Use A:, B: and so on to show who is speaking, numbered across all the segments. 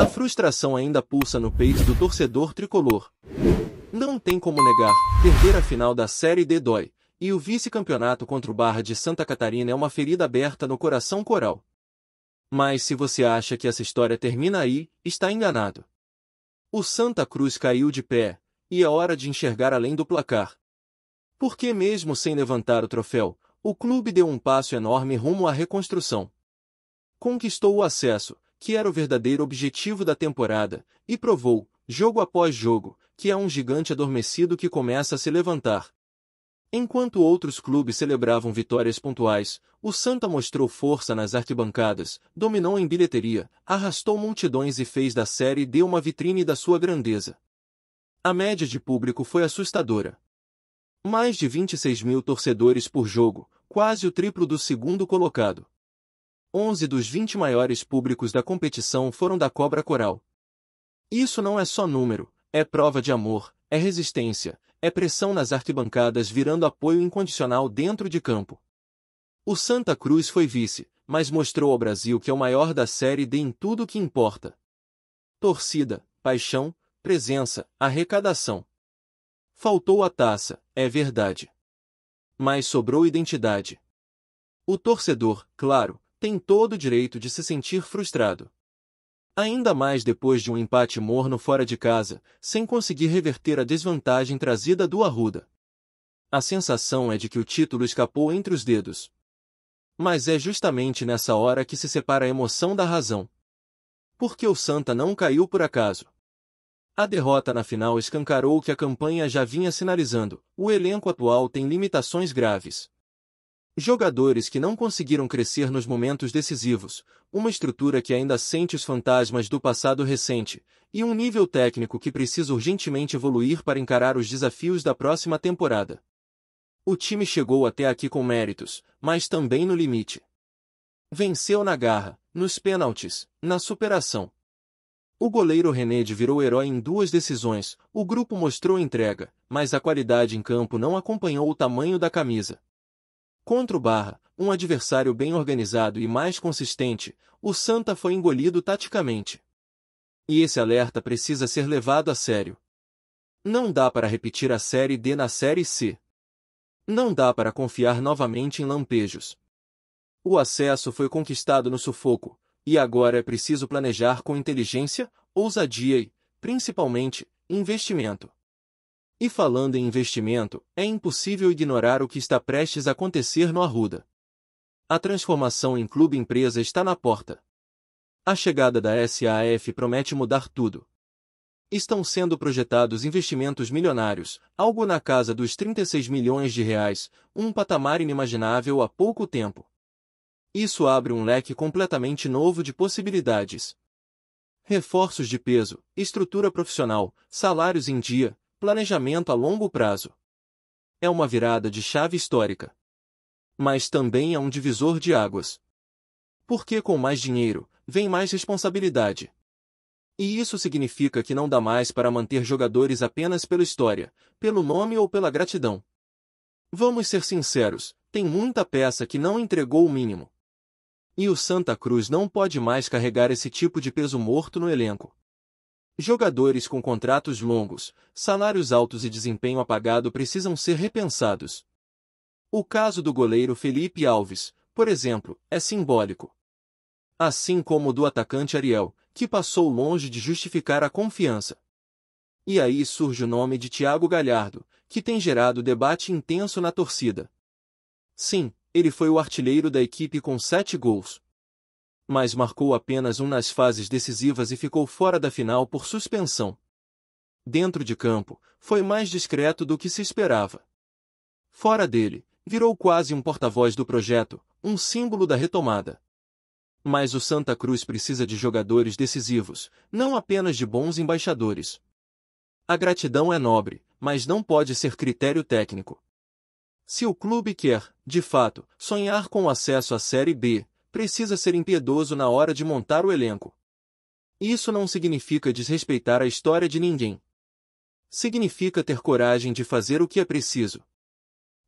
A: A frustração ainda pulsa no peito do torcedor tricolor. Não tem como negar, perder a final da Série D dói, e o vice-campeonato contra o Barra de Santa Catarina é uma ferida aberta no coração coral. Mas se você acha que essa história termina aí, está enganado. O Santa Cruz caiu de pé, e é hora de enxergar além do placar. Porque mesmo sem levantar o troféu, o clube deu um passo enorme rumo à reconstrução. Conquistou o acesso, que era o verdadeiro objetivo da temporada, e provou, jogo após jogo, que é um gigante adormecido que começa a se levantar. Enquanto outros clubes celebravam vitórias pontuais, o Santa mostrou força nas arquibancadas, dominou em bilheteria, arrastou multidões e fez da Série D uma vitrine da sua grandeza. A média de público foi assustadora. Mais de 26 mil torcedores por jogo, quase o triplo do segundo colocado. 11 dos 20 maiores públicos da competição foram da Cobra Coral. Isso não é só número, é prova de amor, é resistência, é pressão nas arquibancadas virando apoio incondicional dentro de campo. O Santa Cruz foi vice, mas mostrou ao Brasil que é o maior da Série D em tudo o que importa. Torcida, paixão, presença, arrecadação. Faltou a taça, é verdade. Mas sobrou identidade. O torcedor, claro, tem todo o direito de se sentir frustrado. Ainda mais depois de um empate morno fora de casa, sem conseguir reverter a desvantagem trazida do Arruda. A sensação é de que o título escapou entre os dedos. Mas é justamente nessa hora que se separa a emoção da razão. Porque o Santa não caiu por acaso. A derrota na final escancarou o que a campanha já vinha sinalizando: o elenco atual tem limitações graves. Jogadores que não conseguiram crescer nos momentos decisivos, uma estrutura que ainda sente os fantasmas do passado recente, e um nível técnico que precisa urgentemente evoluir para encarar os desafios da próxima temporada. O time chegou até aqui com méritos, mas também no limite. Venceu na garra, nos pênaltis, na superação. O goleiro René virou herói em 2 decisões, o grupo mostrou entrega, mas a qualidade em campo não acompanhou o tamanho da camisa. Contra o Barra, um adversário bem organizado e mais consistente, o Santa foi engolido taticamente. E esse alerta precisa ser levado a sério. Não dá para repetir a Série D na Série C. Não dá para confiar novamente em lampejos. O acesso foi conquistado no sufoco, e agora é preciso planejar com inteligência, ousadia e, principalmente, investimento. E falando em investimento, é impossível ignorar o que está prestes a acontecer no Arruda. A transformação em clube-empresa está na porta. A chegada da SAF promete mudar tudo. Estão sendo projetados investimentos milionários, algo na casa dos 36 milhões de reais, um patamar inimaginável há pouco tempo. Isso abre um leque completamente novo de possibilidades. Reforços de peso, estrutura profissional, salários em dia, planejamento a longo prazo. É uma virada de chave histórica. Mas também é um divisor de águas. Porque com mais dinheiro, vem mais responsabilidade. E isso significa que não dá mais para manter jogadores apenas pela história, pelo nome ou pela gratidão. Vamos ser sinceros, tem muita peça que não entregou o mínimo. E o Santa Cruz não pode mais carregar esse tipo de peso morto no elenco. Jogadores com contratos longos, salários altos e desempenho apagado precisam ser repensados. O caso do goleiro Felipe Alves, por exemplo, é simbólico. Assim como o do atacante Ariel, que passou longe de justificar a confiança. E aí surge o nome de Thiago Galhardo, que tem gerado debate intenso na torcida. Sim, ele foi o artilheiro da equipe com 7 gols. Mas marcou apenas um nas fases decisivas e ficou fora da final por suspensão. Dentro de campo, foi mais discreto do que se esperava. Fora dele, virou quase um porta-voz do projeto, um símbolo da retomada. Mas o Santa Cruz precisa de jogadores decisivos, não apenas de bons embaixadores. A gratidão é nobre, mas não pode ser critério técnico. Se o clube quer, de fato, sonhar com o acesso à Série B, precisa ser impiedoso na hora de montar o elenco. Isso não significa desrespeitar a história de ninguém. Significa ter coragem de fazer o que é preciso.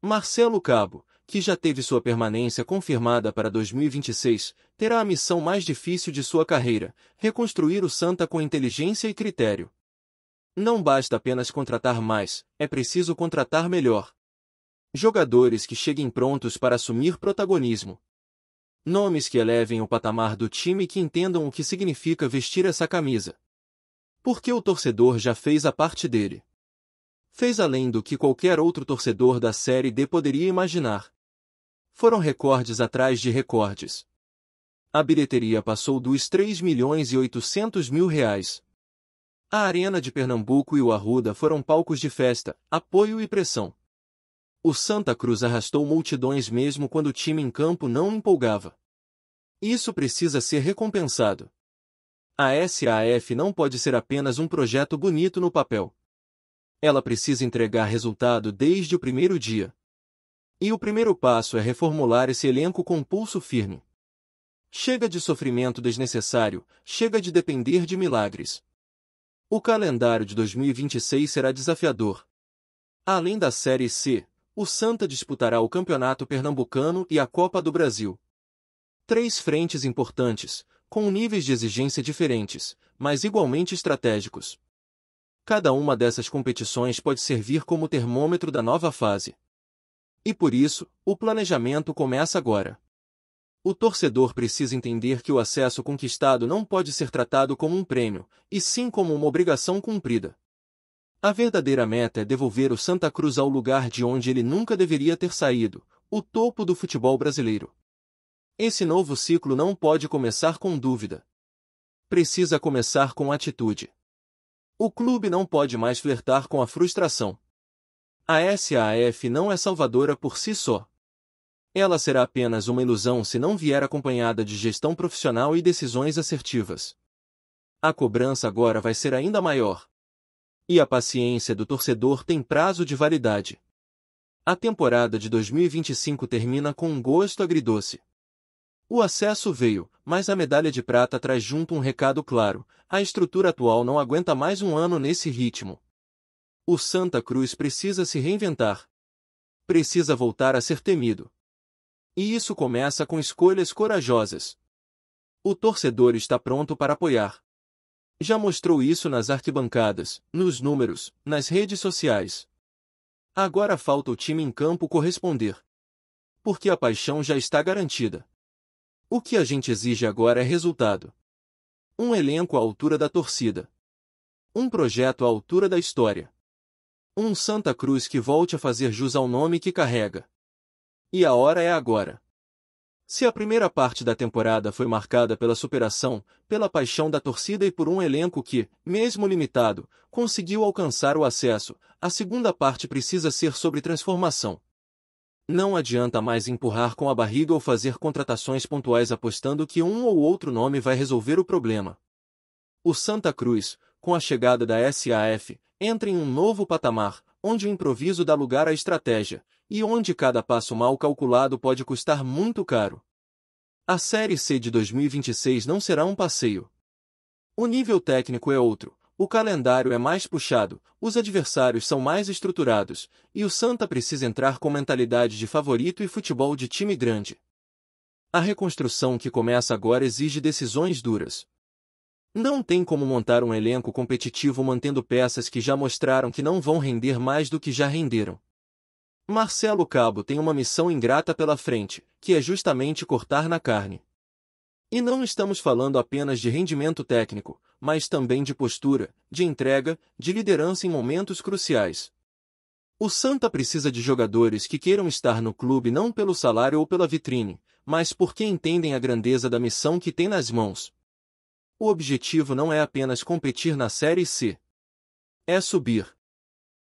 A: Marcelo Cabo, que já teve sua permanência confirmada para 2026, terá a missão mais difícil de sua carreira: reconstruir o Santa com inteligência e critério. Não basta apenas contratar mais, é preciso contratar melhor. Jogadores que cheguem prontos para assumir protagonismo. Nomes que elevem o patamar do time e que entendam o que significa vestir essa camisa. Porque o torcedor já fez a parte dele. Fez além do que qualquer outro torcedor da Série D poderia imaginar. Foram recordes atrás de recordes. A bilheteria passou dos 3.800.000 reais. A Arena de Pernambuco e o Arruda foram palcos de festa, apoio e pressão. O Santa Cruz arrastou multidões mesmo quando o time em campo não empolgava. Isso precisa ser recompensado. A SAF não pode ser apenas um projeto bonito no papel. Ela precisa entregar resultado desde o primeiro dia. E o primeiro passo é reformular esse elenco com pulso firme. Chega de sofrimento desnecessário, chega de depender de milagres. O calendário de 2026 será desafiador. Além da Série C, o Santa disputará o Campeonato Pernambucano e a Copa do Brasil. 3 frentes importantes, com níveis de exigência diferentes, mas igualmente estratégicos. Cada uma dessas competições pode servir como termômetro da nova fase. E por isso, o planejamento começa agora. O torcedor precisa entender que o acesso conquistado não pode ser tratado como um prêmio, e sim como uma obrigação cumprida. A verdadeira meta é devolver o Santa Cruz ao lugar de onde ele nunca deveria ter saído, o topo do futebol brasileiro. Esse novo ciclo não pode começar com dúvida. Precisa começar com atitude. O clube não pode mais flertar com a frustração. A SAF não é salvadora por si só. Ela será apenas uma ilusão se não vier acompanhada de gestão profissional e decisões assertivas. A cobrança agora vai ser ainda maior. E a paciência do torcedor tem prazo de validade. A temporada de 2025 termina com um gosto agridoce. O acesso veio, mas a medalha de prata traz junto um recado claro: a estrutura atual não aguenta mais um ano nesse ritmo. O Santa Cruz precisa se reinventar. Precisa voltar a ser temido. E isso começa com escolhas corajosas. O torcedor está pronto para apoiar. Já mostrou isso nas arquibancadas, nos números, nas redes sociais. Agora falta o time em campo corresponder. Porque a paixão já está garantida. O que a gente exige agora é resultado. Um elenco à altura da torcida. Um projeto à altura da história. Um Santa Cruz que volte a fazer jus ao nome que carrega. E a hora é agora. Se a primeira parte da temporada foi marcada pela superação, pela paixão da torcida e por um elenco que, mesmo limitado, conseguiu alcançar o acesso, a segunda parte precisa ser sobre transformação. Não adianta mais empurrar com a barriga ou fazer contratações pontuais apostando que um ou outro nome vai resolver o problema. O Santa Cruz, com a chegada da SAF, entra em um novo patamar, onde o improviso dá lugar à estratégia, e onde cada passo mal calculado pode custar muito caro. A Série C de 2026 não será um passeio. O nível técnico é outro, o calendário é mais puxado, os adversários são mais estruturados, e o Santa precisa entrar com mentalidade de favorito e futebol de time grande. A reconstrução que começa agora exige decisões duras. Não tem como montar um elenco competitivo mantendo peças que já mostraram que não vão render mais do que já renderam. Marcelo Cabo tem uma missão ingrata pela frente, que é justamente cortar na carne. E não estamos falando apenas de rendimento técnico, mas também de postura, de entrega, de liderança em momentos cruciais. O Santa precisa de jogadores que queiram estar no clube não pelo salário ou pela vitrine, mas porque entendem a grandeza da missão que tem nas mãos. O objetivo não é apenas competir na Série C. É subir.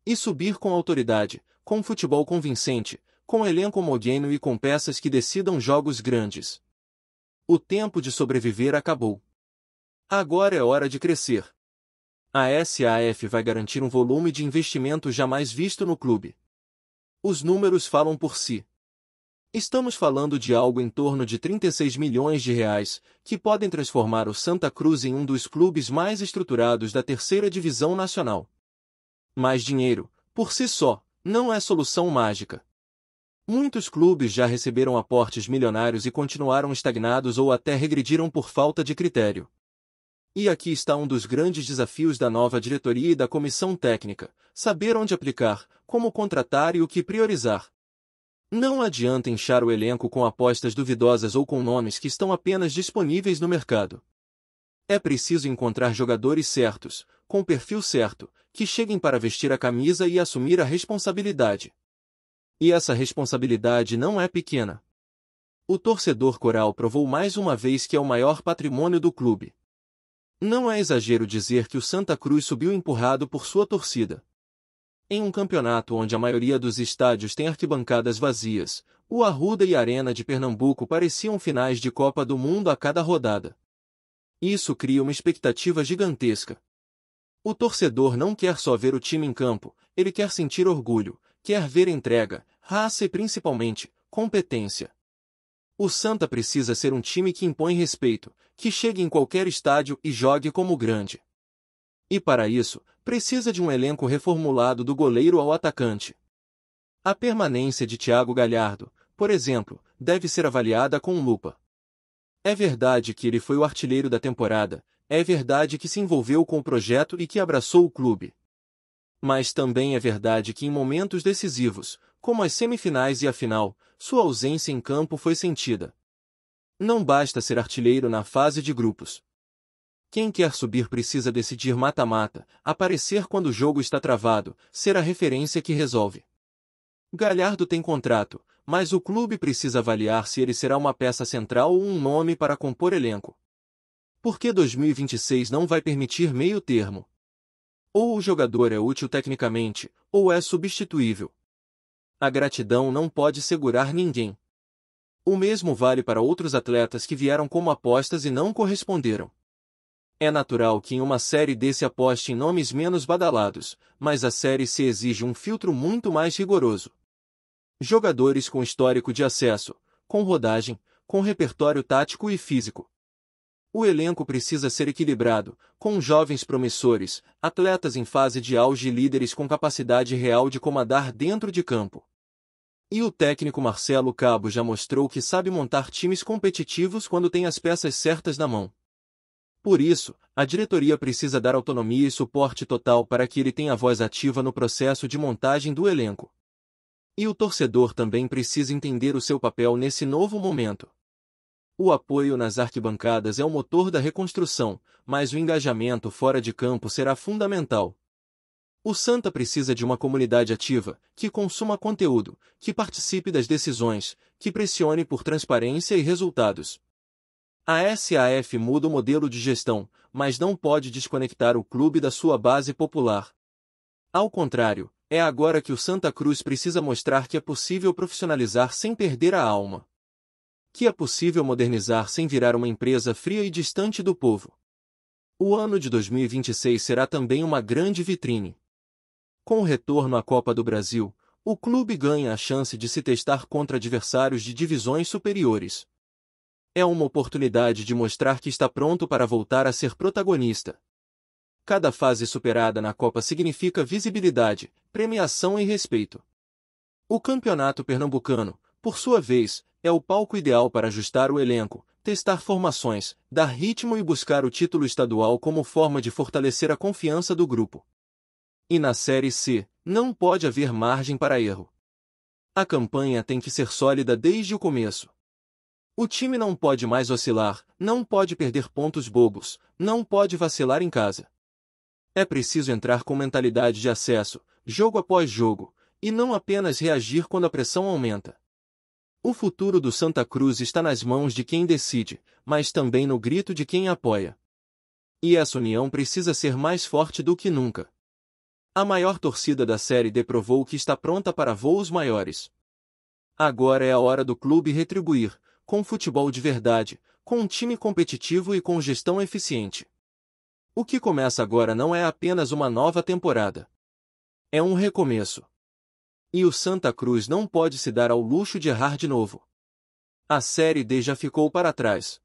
A: E subir com autoridade, com futebol convincente, com elenco homogêneo e com peças que decidam jogos grandes. O tempo de sobreviver acabou. Agora é hora de crescer. A SAF vai garantir um volume de investimento jamais visto no clube. Os números falam por si. Estamos falando de algo em torno de 36 milhões de reais, que podem transformar o Santa Cruz em um dos clubes mais estruturados da terceira divisão nacional. Mais dinheiro, por si só, não é solução mágica. Muitos clubes já receberam aportes milionários e continuaram estagnados ou até regrediram por falta de critério. E aqui está um dos grandes desafios da nova diretoria e da comissão técnica: saber onde aplicar, como contratar e o que priorizar. Não adianta inchar o elenco com apostas duvidosas ou com nomes que estão apenas disponíveis no mercado. É preciso encontrar jogadores certos, com o perfil certo, que cheguem para vestir a camisa e assumir a responsabilidade. E essa responsabilidade não é pequena. O torcedor coral provou mais uma vez que é o maior patrimônio do clube. Não é exagero dizer que o Santa Cruz subiu empurrado por sua torcida. Em um campeonato onde a maioria dos estádios tem arquibancadas vazias, o Arruda e a Arena de Pernambuco pareciam finais de Copa do Mundo a cada rodada. Isso cria uma expectativa gigantesca. O torcedor não quer só ver o time em campo, ele quer sentir orgulho, quer ver entrega, raça e principalmente, competência. O Santa precisa ser um time que impõe respeito, que chegue em qualquer estádio e jogue como grande. E para isso, precisa de um elenco reformulado do goleiro ao atacante. A permanência de Thiago Galhardo, por exemplo, deve ser avaliada com lupa. É verdade que ele foi o artilheiro da temporada, é verdade que se envolveu com o projeto e que abraçou o clube. Mas também é verdade que em momentos decisivos, como as semifinais e a final, sua ausência em campo foi sentida. Não basta ser artilheiro na fase de grupos. Quem quer subir precisa decidir mata-mata, aparecer quando o jogo está travado, ser a referência que resolve. Galhardo tem contrato, mas o clube precisa avaliar se ele será uma peça central ou um nome para compor elenco. Porque 2026 não vai permitir meio termo. Ou o jogador é útil tecnicamente, ou é substituível. A gratidão não pode segurar ninguém. O mesmo vale para outros atletas que vieram como apostas e não corresponderam. É natural que em uma Série D se aposte em nomes menos badalados, mas a Série C exige um filtro muito mais rigoroso. Jogadores com histórico de acesso, com rodagem, com repertório tático e físico. O elenco precisa ser equilibrado, com jovens promissores, atletas em fase de auge e líderes com capacidade real de comandar dentro de campo. E o técnico Marcelo Cabo já mostrou que sabe montar times competitivos quando tem as peças certas na mão. Por isso, a diretoria precisa dar autonomia e suporte total para que ele tenha voz ativa no processo de montagem do elenco. E o torcedor também precisa entender o seu papel nesse novo momento. O apoio nas arquibancadas é o motor da reconstrução, mas o engajamento fora de campo será fundamental. O Santa precisa de uma comunidade ativa, que consuma conteúdo, que participe das decisões, que pressione por transparência e resultados. A SAF muda o modelo de gestão, mas não pode desconectar o clube da sua base popular. Ao contrário, é agora que o Santa Cruz precisa mostrar que é possível profissionalizar sem perder a alma. Que é possível modernizar sem virar uma empresa fria e distante do povo. O ano de 2026 será também uma grande vitrine. Com o retorno à Copa do Brasil, o clube ganha a chance de se testar contra adversários de divisões superiores. É uma oportunidade de mostrar que está pronto para voltar a ser protagonista. Cada fase superada na Copa significa visibilidade, premiação e respeito. O Campeonato Pernambucano, por sua vez, é o palco ideal para ajustar o elenco, testar formações, dar ritmo e buscar o título estadual como forma de fortalecer a confiança do grupo. E na Série C, não pode haver margem para erro. A campanha tem que ser sólida desde o começo. O time não pode mais oscilar, não pode perder pontos bobos, não pode vacilar em casa. É preciso entrar com mentalidade de acesso, jogo após jogo, e não apenas reagir quando a pressão aumenta. O futuro do Santa Cruz está nas mãos de quem decide, mas também no grito de quem apoia. E essa união precisa ser mais forte do que nunca. A maior torcida da Série D provou que está pronta para voos maiores. Agora é a hora do clube retribuir, com futebol de verdade, com um time competitivo e com gestão eficiente. O que começa agora não é apenas uma nova temporada. É um recomeço. E o Santa Cruz não pode se dar ao luxo de errar de novo. A Série D já ficou para trás.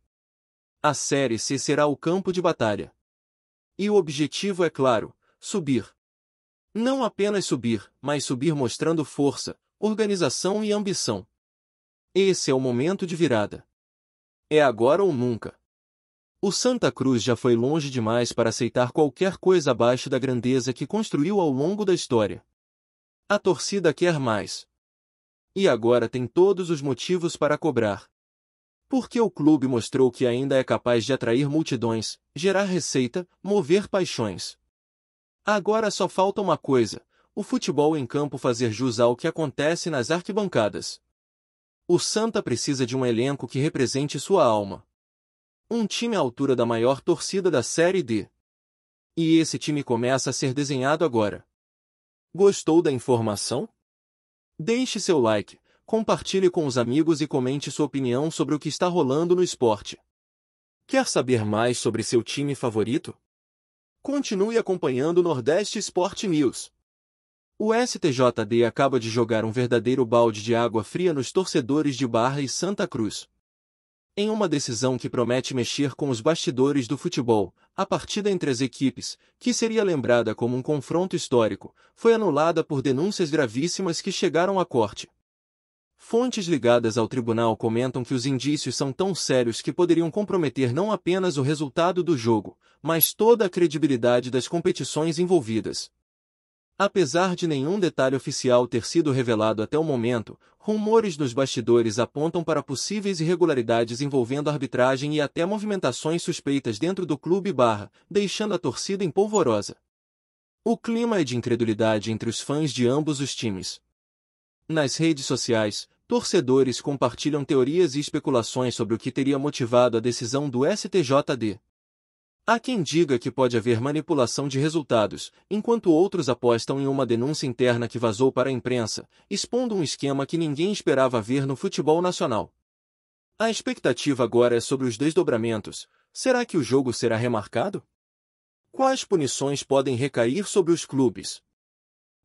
A: A Série C será o campo de batalha. E o objetivo é claro: subir. Não apenas subir, mas subir mostrando força, organização e ambição. Esse é o momento de virada. É agora ou nunca. O Santa Cruz já foi longe demais para aceitar qualquer coisa abaixo da grandeza que construiu ao longo da história. A torcida quer mais. E agora tem todos os motivos para cobrar. Porque o clube mostrou que ainda é capaz de atrair multidões, gerar receita, mover paixões. Agora só falta uma coisa: o futebol em campo fazer jus ao que acontece nas arquibancadas. O Santa precisa de um elenco que represente sua alma. Um time à altura da maior torcida da Série D. E esse time começa a ser desenhado agora. Gostou da informação? Deixe seu like, compartilhe com os amigos e comente sua opinião sobre o que está rolando no esporte. Quer saber mais sobre seu time favorito? Continue acompanhando o Nordeste Sport News. O STJD acaba de jogar um verdadeiro balde de água fria nos torcedores de Barra e Santa Cruz. Em uma decisão que promete mexer com os bastidores do futebol, a partida entre as equipes, que seria lembrada como um confronto histórico, foi anulada por denúncias gravíssimas que chegaram à corte. Fontes ligadas ao tribunal comentam que os indícios são tão sérios que poderiam comprometer não apenas o resultado do jogo, mas toda a credibilidade das competições envolvidas. Apesar de nenhum detalhe oficial ter sido revelado até o momento, rumores nos bastidores apontam para possíveis irregularidades envolvendo arbitragem e até movimentações suspeitas dentro do clube Barra, deixando a torcida em polvorosa. O clima é de incredulidade entre os fãs de ambos os times. Nas redes sociais, torcedores compartilham teorias e especulações sobre o que teria motivado a decisão do STJD. Há quem diga que pode haver manipulação de resultados, enquanto outros apostam em uma denúncia interna que vazou para a imprensa, expondo um esquema que ninguém esperava ver no futebol nacional. A expectativa agora é sobre os desdobramentos. Será que o jogo será remarcado? Quais punições podem recair sobre os clubes?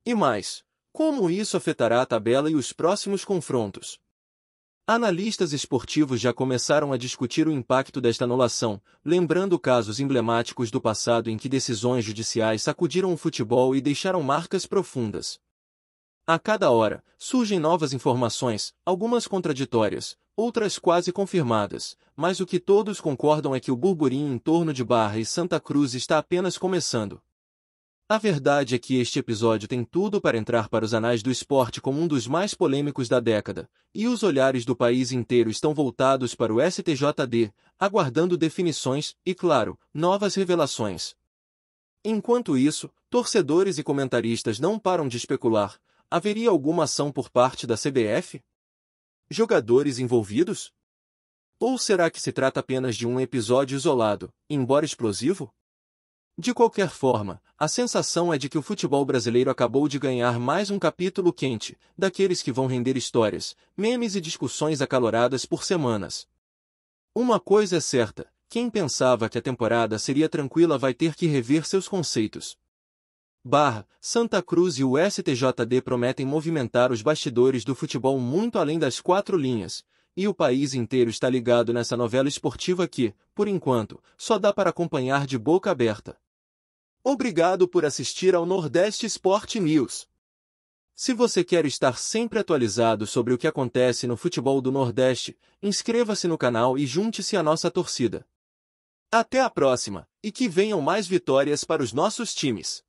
A: E mais, como isso afetará a tabela e os próximos confrontos? Analistas esportivos já começaram a discutir o impacto desta anulação, lembrando casos emblemáticos do passado em que decisões judiciais sacudiram o futebol e deixaram marcas profundas. A cada hora, surgem novas informações, algumas contraditórias, outras quase confirmadas, mas o que todos concordam é que o burburinho em torno de Barra e Santa Cruz está apenas começando. A verdade é que este episódio tem tudo para entrar para os anais do esporte como um dos mais polêmicos da década, e os olhares do país inteiro estão voltados para o STJD, aguardando definições e, claro, novas revelações. Enquanto isso, torcedores e comentaristas não param de especular: haveria alguma ação por parte da CBF? Jogadores envolvidos? Ou será que se trata apenas de um episódio isolado, embora explosivo? De qualquer forma, a sensação é de que o futebol brasileiro acabou de ganhar mais um capítulo quente, daqueles que vão render histórias, memes e discussões acaloradas por semanas. Uma coisa é certa: quem pensava que a temporada seria tranquila vai ter que rever seus conceitos. Barra, Santa Cruz e o STJD prometem movimentar os bastidores do futebol muito além das quatro linhas, e o país inteiro está ligado nessa novela esportiva que, por enquanto, só dá para acompanhar de boca aberta. Obrigado por assistir ao Nordeste Sport News. Se você quer estar sempre atualizado sobre o que acontece no futebol do Nordeste, inscreva-se no canal e junte-se à nossa torcida. Até a próxima, e que venham mais vitórias para os nossos times.